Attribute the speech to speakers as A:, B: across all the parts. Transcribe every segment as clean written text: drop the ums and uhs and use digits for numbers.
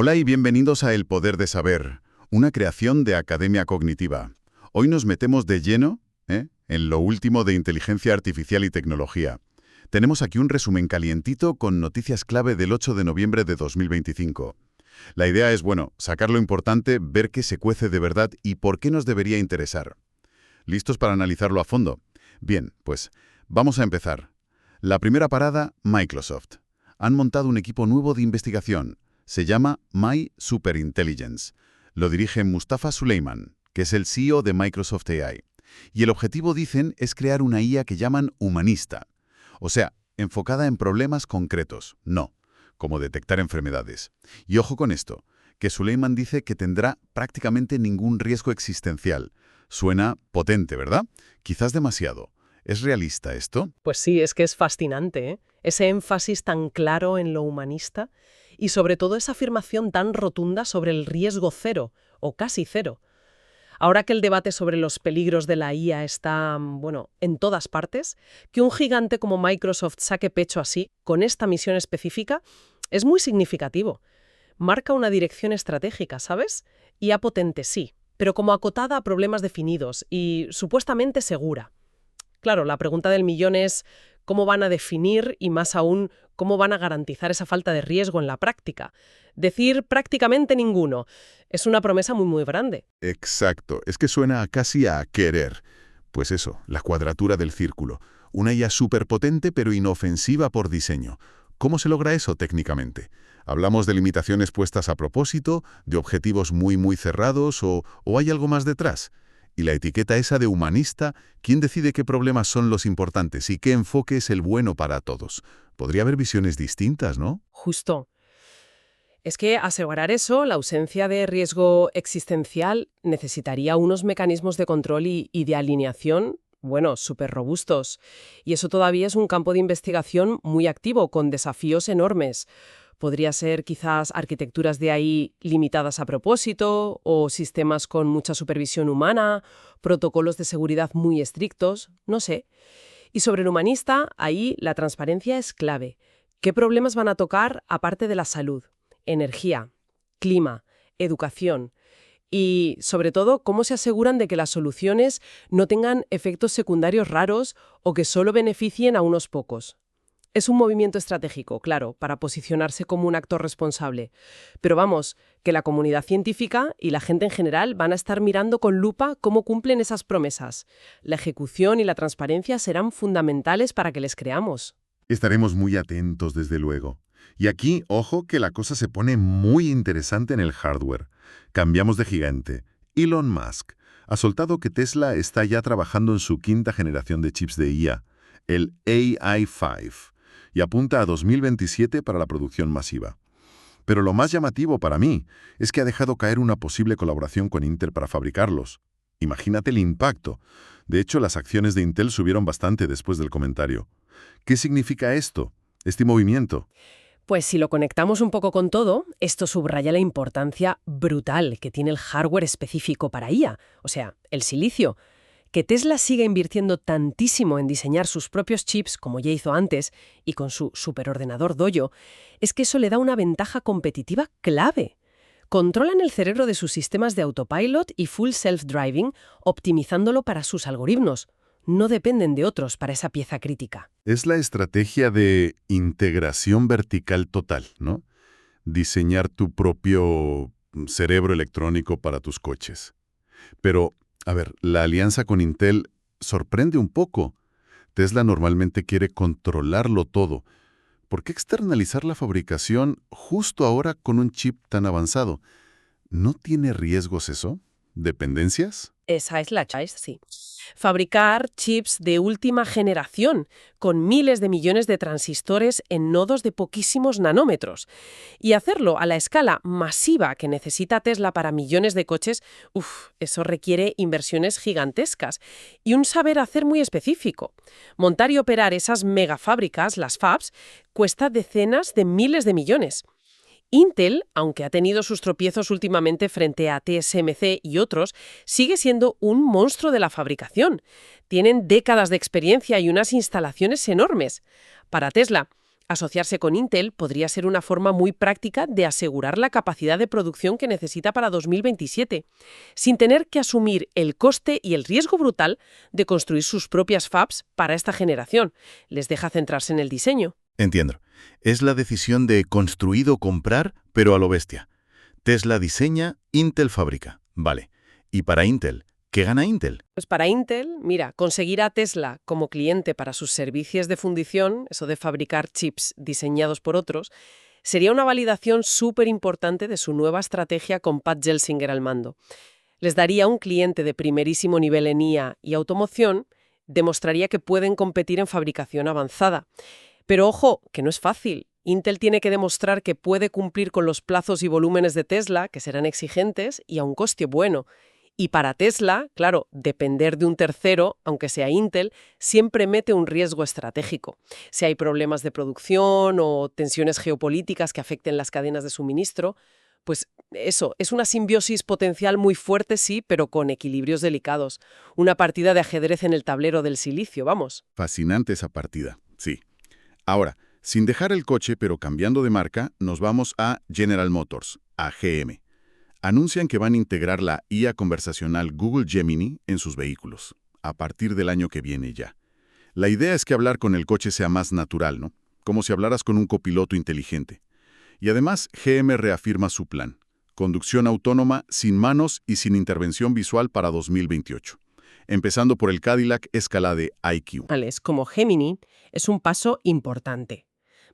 A: Hola y bienvenidos a El Poder de Saber, una creación de Academia Cognitiva. Hoy nos metemos de lleno en lo último de inteligencia artificial y tecnología. Tenemos aquí un resumen calientito con noticias clave del 8 de noviembre de 2025. La idea es, sacar lo importante, ver qué se cuece de verdad y por qué nos debería interesar. ¿Listos para analizarlo a fondo? Bien, pues vamos a empezar. La primera parada, Microsoft. Han montado un equipo nuevo de investigación. Se llama My Superintelligence. Lo dirige Mustafa Suleyman, que es el CEO de Microsoft AI. Y el objetivo, dicen, es crear una IA que llaman humanista. O sea, enfocada en problemas concretos, no, como detectar enfermedades. Y ojo con esto, que Suleyman dice que tendrá prácticamente ningún riesgo existencial. Suena potente, ¿verdad? Quizás demasiado. ¿Es realista esto?
B: Pues sí, es que es fascinante, ¿eh? Ese énfasis tan claro en lo humanista y sobre todo esa afirmación tan rotunda sobre el riesgo cero, o casi cero. Ahora que el debate sobre los peligros de la IA está, en todas partes, que un gigante como Microsoft saque pecho así, con esta misión específica, es muy significativo. Marca una dirección estratégica, ¿sabes? IA potente sí, pero como acotada a problemas definidos y supuestamente segura. Claro, la pregunta del millón es cómo van a definir y más aún cómo van a garantizar esa falta de riesgo en la práctica. Decir prácticamente ninguno es una promesa muy grande.
C: Exacto, es que suena casi a querer. Pues eso, la cuadratura del círculo. Una IA superpotente pero inofensiva por diseño. ¿Cómo se logra eso técnicamente? ¿Hablamos de limitaciones puestas a propósito, de objetivos muy cerrados o hay algo más detrás? Y la etiqueta esa de humanista, ¿quién decide qué problemas son los importantes y qué enfoque es el bueno para todos? Podría haber visiones distintas, ¿no?
B: Justo. Es que asegurar eso, la ausencia de riesgo existencial, necesitaría unos mecanismos de control y de alineación, súper robustos. Y eso todavía es un campo de investigación muy activo, con desafíos enormes. Podría ser quizás arquitecturas de AI limitadas a propósito, o sistemas con mucha supervisión humana, protocolos de seguridad muy estrictos, no sé. Y sobre el humanista, ahí la transparencia es clave. ¿Qué problemas van a tocar aparte de la salud? Energía, clima, educación y, sobre todo, cómo se aseguran de que las soluciones no tengan efectos secundarios raros o que solo beneficien a unos pocos. Es un movimiento estratégico, claro, para posicionarse como un actor responsable. Pero vamos, que la comunidad científica y la gente en general van a estar mirando con lupa cómo cumplen esas promesas. La ejecución y la transparencia serán fundamentales para que les creamos.
C: Estaremos muy atentos, desde luego. Y aquí, ojo, que la cosa se pone muy interesante en el hardware. Cambiamos de gigante. Elon Musk ha soltado que Tesla está ya trabajando en su quinta generación de chips de IA, el AI5, y apunta a 2027 para la producción masiva. Pero lo más llamativo para mí es que ha dejado caer una posible colaboración con Intel para fabricarlos. Imagínate el impacto. De hecho, las acciones de Intel subieron bastante después del comentario. ¿Qué significa esto, este movimiento?
B: Pues si lo conectamos un poco con todo, esto subraya la importancia brutal que tiene el hardware específico para IA, o sea, el silicio. Que Tesla siga invirtiendo tantísimo en diseñar sus propios chips, como ya hizo antes, y con su superordenador Dojo, es que eso le da una ventaja competitiva clave. Controlan el cerebro de sus sistemas de autopilot y full self-driving, optimizándolo para sus algoritmos. No dependen de otros para esa pieza crítica.
C: Es la estrategia de integración vertical total, ¿no? Diseñar tu propio cerebro electrónico para tus coches. Pero, a ver, la alianza con Intel sorprende un poco. Tesla normalmente quiere controlarlo todo. ¿Por qué externalizar la fabricación justo ahora con un chip tan avanzado? ¿No tiene riesgos eso? ¿Dependencias?
B: Esa es la chais, sí. Fabricar chips de última generación, con miles de millones de transistores en nodos de poquísimos nanómetros. Y hacerlo a la escala masiva que necesita Tesla para millones de coches, eso requiere inversiones gigantescas y un saber hacer muy específico. Montar y operar esas megafábricas, las fabs, cuesta decenas de miles de millones. Intel, aunque ha tenido sus tropiezos últimamente frente a TSMC y otros, sigue siendo un monstruo de la fabricación. Tienen décadas de experiencia y unas instalaciones enormes. Para Tesla, Asociarse con Intel podría ser una forma muy práctica de asegurar la capacidad de producción que necesita para 2027, sin tener que asumir el coste y el riesgo brutal de construir sus propias fabs para esta generación. Les deja centrarse en el diseño.
D: Entiendo. Es la decisión de construir o comprar, pero a lo bestia. Tesla diseña, Intel fabrica. Vale. ¿Y para Intel? ¿Qué gana Intel?
B: Pues para Intel, mira, conseguir a Tesla como cliente para sus servicios de fundición, eso de fabricar chips diseñados por otros, sería una validación súper importante de su nueva estrategia con Pat Gelsinger al mando. Les daría un cliente de primerísimo nivel en IA y automoción, demostraría que pueden competir en fabricación avanzada. Pero ojo, que no es fácil. Intel tiene que demostrar que puede cumplir con los plazos y volúmenes de Tesla, que serán exigentes, y a un coste bueno. Y para Tesla, claro, depender de un tercero, aunque sea Intel, siempre mete un riesgo estratégico. Si hay problemas de producción o tensiones geopolíticas que afecten las cadenas de suministro, pues eso, es una simbiosis potencial muy fuerte, sí, pero con equilibrios delicados. Una partida de ajedrez en el tablero del silicio, vamos.
A: Fascinante esa partida, sí. Ahora, sin dejar el coche, pero cambiando de marca, nos vamos a General Motors, a GM. Anuncian que van a integrar la IA conversacional Google Gemini en sus vehículos, a partir del año que viene ya. La idea es que hablar con el coche sea más natural, ¿no? Como si hablaras con un copiloto inteligente. Y además, GM reafirma su plan: conducción autónoma sin manos y sin intervención visual para 2028. Empezando por el Cadillac Escalade IQ.
B: Como Gemini, es un paso importante.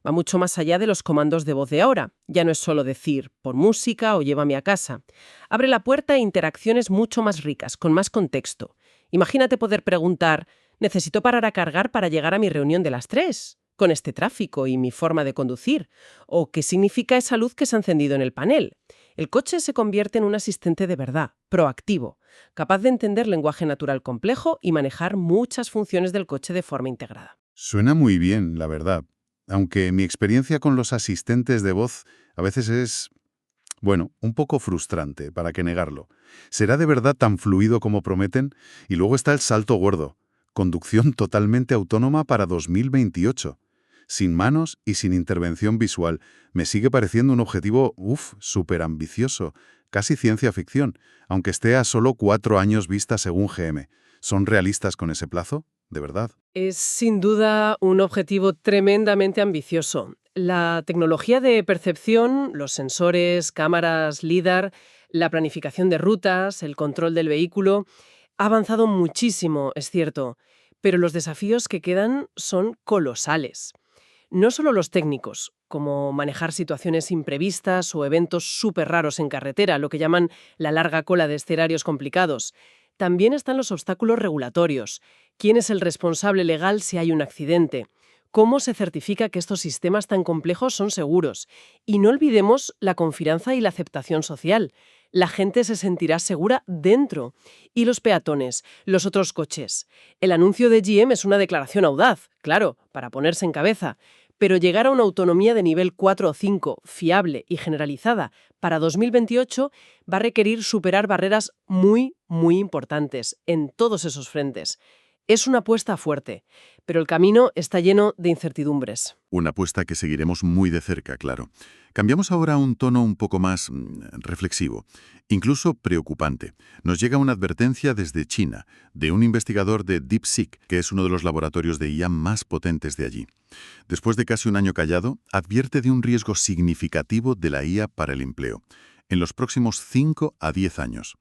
B: Va mucho más allá de los comandos de voz de ahora. Ya no es solo decir, pon música o llévame a casa. Abre la puerta a interacciones mucho más ricas, con más contexto. Imagínate poder preguntar, ¿necesito parar a cargar para llegar a mi reunión de las 3? Con este tráfico y mi forma de conducir. ¿O qué significa esa luz que se ha encendido en el panel? El coche se convierte en un asistente de verdad, proactivo, capaz de entender lenguaje natural complejo y manejar muchas funciones del coche de forma integrada.
A: Suena muy bien, la verdad. Aunque mi experiencia con los asistentes de voz a veces es, bueno, un poco frustrante, para qué negarlo. ¿Será de verdad tan fluido como prometen? Y luego está el salto gordo: conducción totalmente autónoma para 2028. Sin manos y sin intervención visual. Me sigue pareciendo un objetivo, súper ambicioso, casi ciencia ficción, aunque esté a solo 4 años vista según GM. ¿Son realistas con ese plazo? ¿De verdad?
B: Es sin duda un objetivo tremendamente ambicioso. La tecnología de percepción, los sensores, cámaras, LIDAR, la planificación de rutas, el control del vehículo, ha avanzado muchísimo, es cierto, pero los desafíos que quedan son colosales. No solo los técnicos, como manejar situaciones imprevistas o eventos súper raros en carretera, lo que llaman la larga cola de escenarios complicados. También están los obstáculos regulatorios. ¿Quién es el responsable legal si hay un accidente? ¿Cómo se certifica que estos sistemas tan complejos son seguros? Y no olvidemos la confianza y la aceptación social. La gente se sentirá segura dentro. Y los peatones, los otros coches. El anuncio de GM es una declaración audaz, claro, para ponerse en cabeza. Pero llegar a una autonomía de nivel 4 o 5, fiable y generalizada, para 2028 va a requerir superar barreras muy, muy importantes en todos esos frentes. Es una apuesta fuerte, pero el camino está lleno de incertidumbres.
A: Una apuesta que seguiremos muy de cerca, claro. Cambiamos ahora a un tono un poco más reflexivo, incluso preocupante. Nos llega una advertencia desde China, de un investigador de DeepSeek, que es uno de los laboratorios de IA más potentes de allí. Después de casi un año callado, advierte de un riesgo significativo de la IA para el empleo en los próximos 5 a 10 años.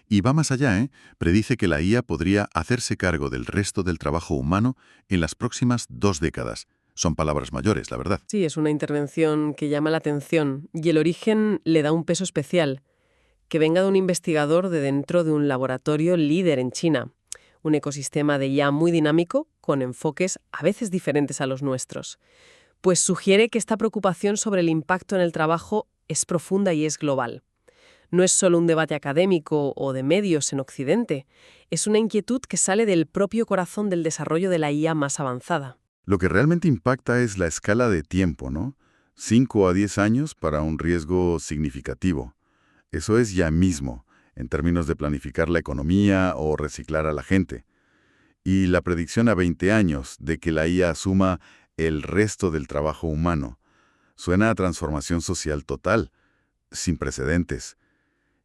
A: Y va más allá, predice que la IA podría hacerse cargo del resto del trabajo humano en las próximas 2 décadas. Son palabras mayores, la verdad.
B: Sí, es una intervención que llama la atención y el origen le da un peso especial. Que venga de un investigador de dentro de un laboratorio líder en China. Un ecosistema de IA muy dinámico, con enfoques a veces diferentes a los nuestros. Pues sugiere que esta preocupación sobre el impacto en el trabajo es profunda y es global. No es solo un debate académico o de medios en Occidente, es una inquietud que sale del propio corazón del desarrollo de la IA más avanzada.
A: Lo que realmente impacta es la escala de tiempo, ¿no? 5 a 10 años para un riesgo significativo. Eso es ya mismo, en términos de planificar la economía o reciclar a la gente. Y la predicción a 20 años de que la IA asuma el resto del trabajo humano. Suena a transformación social total, sin precedentes.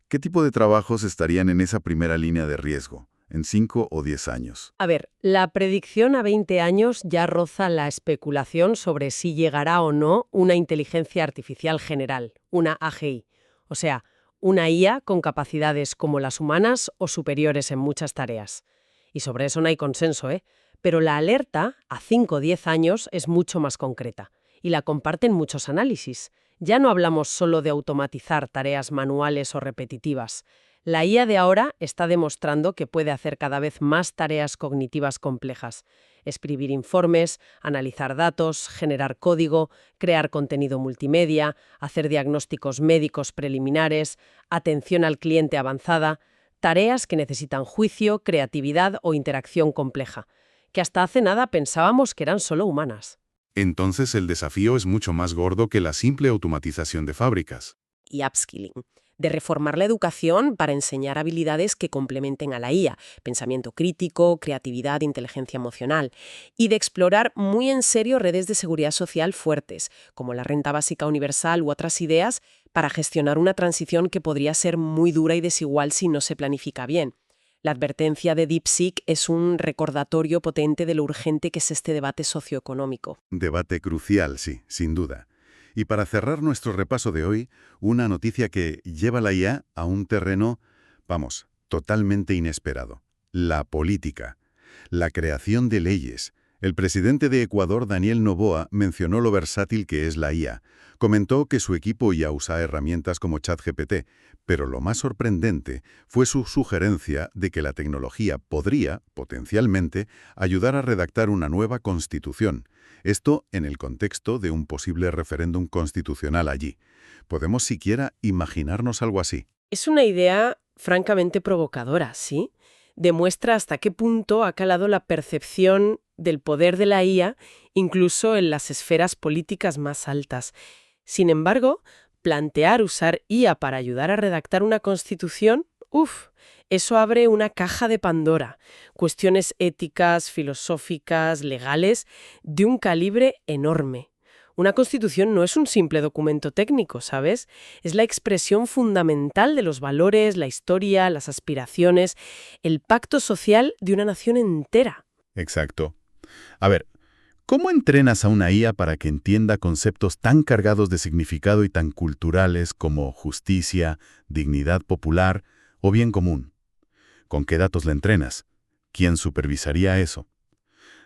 A: ¿Qué tipo de trabajos estarían en esa primera línea de riesgo, en 5 o 10 años?
B: A ver, la predicción a 20 años ya roza la especulación sobre si llegará o no una inteligencia artificial general, una AGI. O sea, una IA con capacidades como las humanas o superiores en muchas tareas. Y sobre eso no hay consenso, ¿eh? Pero la alerta, a 5 o 10 años, es mucho más concreta. Y la comparten muchos análisis. Ya no hablamos solo de automatizar tareas manuales o repetitivas. La IA de ahora está demostrando que puede hacer cada vez más tareas cognitivas complejas. Escribir informes, analizar datos, generar código, crear contenido multimedia, hacer diagnósticos médicos preliminares, atención al cliente avanzada, tareas que necesitan juicio, creatividad o interacción compleja, que hasta hace nada pensábamos que eran solo humanas.
C: Entonces el desafío es mucho más gordo que la simple automatización de fábricas.
E: Y upskilling, de reformar la educación para enseñar habilidades que complementen a la IA, pensamiento crítico, creatividad, inteligencia emocional, y de explorar muy en serio redes de seguridad social fuertes, como la renta básica universal u otras ideas, para gestionar una transición que podría ser muy dura y desigual si no se planifica bien. La advertencia de DeepSeek es un recordatorio potente de lo urgente que es este debate socioeconómico.
C: Debate crucial, sí, sin duda. Y para cerrar nuestro repaso de hoy, una noticia que lleva la IA a un terreno, vamos, totalmente inesperado. La política. La creación de leyes. El presidente de Ecuador, Daniel Noboa, mencionó lo versátil que es la IA. Comentó que su equipo ya usa herramientas como ChatGPT, pero lo más sorprendente fue su sugerencia de que la tecnología podría, potencialmente, ayudar a redactar una nueva constitución. Esto en el contexto de un posible referéndum constitucional allí. ¿Podemos siquiera imaginarnos algo así?
E: Es una idea francamente provocadora, ¿sí? Demuestra hasta qué punto ha calado la percepción del poder de la IA, incluso en las esferas políticas más altas. Sin embargo, plantear usar IA para ayudar a redactar una constitución, eso abre una caja de Pandora. Cuestiones éticas, filosóficas, legales, de un calibre enorme. Una constitución no es un simple documento técnico, ¿sabes? Es la expresión fundamental de los valores, la historia, las aspiraciones, el pacto social de una nación entera.
D: Exacto. A ver, ¿cómo entrenas a una IA para que entienda conceptos tan cargados de significado y tan culturales como justicia, dignidad popular o bien común? ¿Con qué datos la entrenas? ¿Quién supervisaría eso?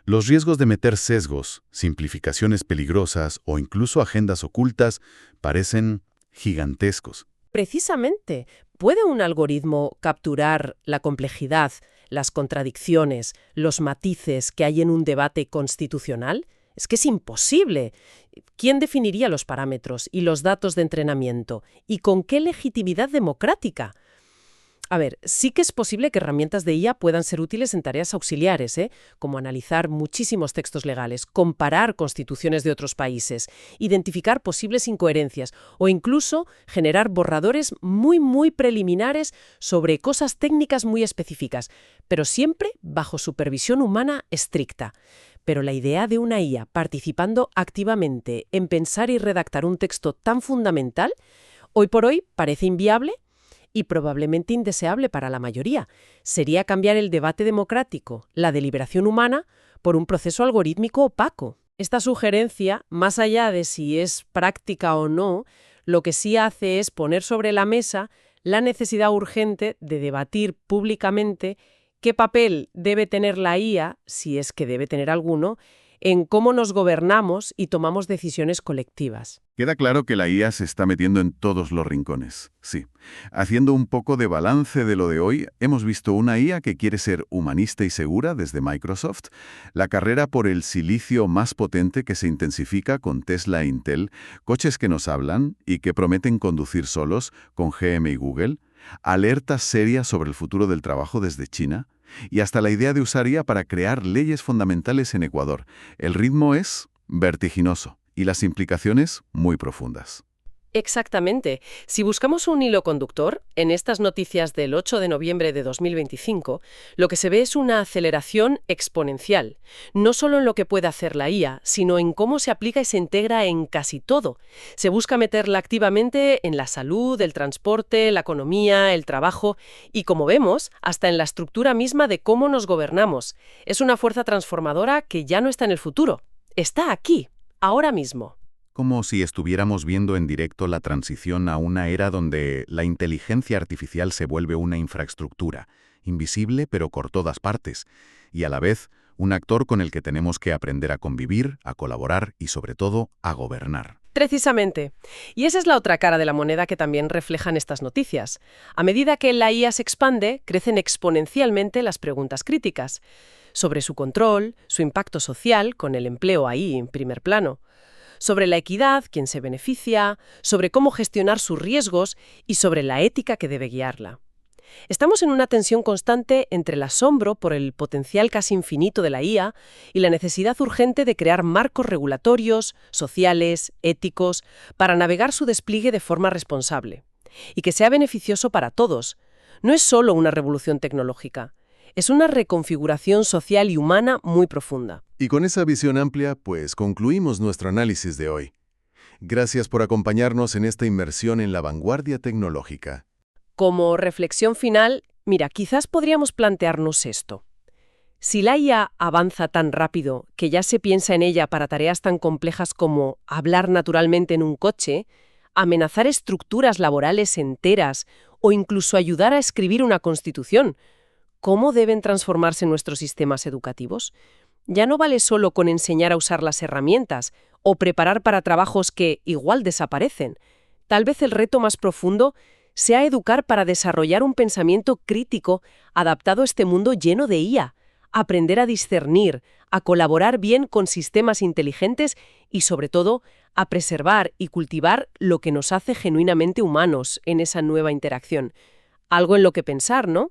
D: Los riesgos de meter sesgos, simplificaciones peligrosas o incluso agendas ocultas parecen gigantescos.
E: Precisamente, ¿puede un algoritmo capturar la complejidad, las contradicciones, los matices que hay en un debate constitucional? Es que es imposible. ¿Quién definiría los parámetros y los datos de entrenamiento? ¿Y con qué legitimidad democrática? A ver, sí que es posible que herramientas de IA puedan ser útiles en tareas auxiliares, como analizar muchísimos textos legales, comparar constituciones de otros países, identificar posibles incoherencias o incluso generar borradores muy preliminares sobre cosas técnicas muy específicas, pero siempre bajo supervisión humana estricta. Pero la idea de una IA participando activamente en pensar y redactar un texto tan fundamental, hoy por hoy parece inviable y probablemente indeseable para la mayoría. Sería cambiar el debate democrático, la deliberación humana, por un proceso algorítmico opaco. Esta sugerencia, más allá de si es práctica o no, lo que sí hace es poner sobre la mesa la necesidad urgente de debatir públicamente qué papel debe tener la IA, si es que debe tener alguno, en cómo nos gobernamos y tomamos decisiones colectivas.
A: Queda claro que la IA se está metiendo en todos los rincones, sí. Haciendo un poco de balance de lo de hoy, hemos visto una IA que quiere ser humanista y segura desde Microsoft, la carrera por el silicio más potente que se intensifica con Tesla e Intel, coches que nos hablan y que prometen conducir solos con GM y Google, alertas serias sobre el futuro del trabajo desde China, y hasta la idea de usar IA para crear leyes fundamentales en Ecuador. El ritmo es vertiginoso y las implicaciones muy profundas.
B: Exactamente. Si buscamos un hilo conductor, en estas noticias del 8 de noviembre de 2025, lo que se ve es una aceleración exponencial, no solo en lo que puede hacer la IA, sino en cómo se aplica y se integra en casi todo. Se busca meterla activamente en la salud, el transporte, la economía, el trabajo y, como vemos, hasta en la estructura misma de cómo nos gobernamos. Es una fuerza transformadora que ya no está en el futuro, está aquí, ahora mismo.
D: Como si estuviéramos viendo en directo la transición a una era donde la inteligencia artificial se vuelve una infraestructura, invisible pero por todas partes, y a la vez un actor con el que tenemos que aprender a convivir, a colaborar y sobre todo a gobernar.
B: Precisamente. Y esa es la otra cara de la moneda que también reflejan estas noticias. A medida que la IA se expande, crecen exponencialmente las preguntas críticas sobre su control, su impacto social, con el empleo ahí en primer plano, sobre la equidad, quién se beneficia, sobre cómo gestionar sus riesgos y sobre la ética que debe guiarla. Estamos en una tensión constante entre el asombro por el potencial casi infinito de la IA y la necesidad urgente de crear marcos regulatorios, sociales, éticos, para navegar su despliegue de forma responsable y que sea beneficioso para todos. No es solo una revolución tecnológica, es una reconfiguración social y humana muy profunda.
F: Y con esa visión amplia, pues concluimos nuestro análisis de hoy. Gracias por acompañarnos en esta inmersión en la vanguardia tecnológica.
B: Como reflexión final, mira, quizás podríamos plantearnos esto. Si la IA avanza tan rápido que ya se piensa en ella para tareas tan complejas como hablar naturalmente en un coche, amenazar estructuras laborales enteras o incluso ayudar a escribir una constitución, ¿cómo deben transformarse nuestros sistemas educativos? Ya no vale solo con enseñar a usar las herramientas o preparar para trabajos que igual desaparecen. Tal vez el reto más profundo sea educar para desarrollar un pensamiento crítico adaptado a este mundo lleno de IA, aprender a discernir, a colaborar bien con sistemas inteligentes y, sobre todo, a preservar y cultivar lo que nos hace genuinamente humanos en esa nueva interacción. Algo en lo que pensar, ¿no?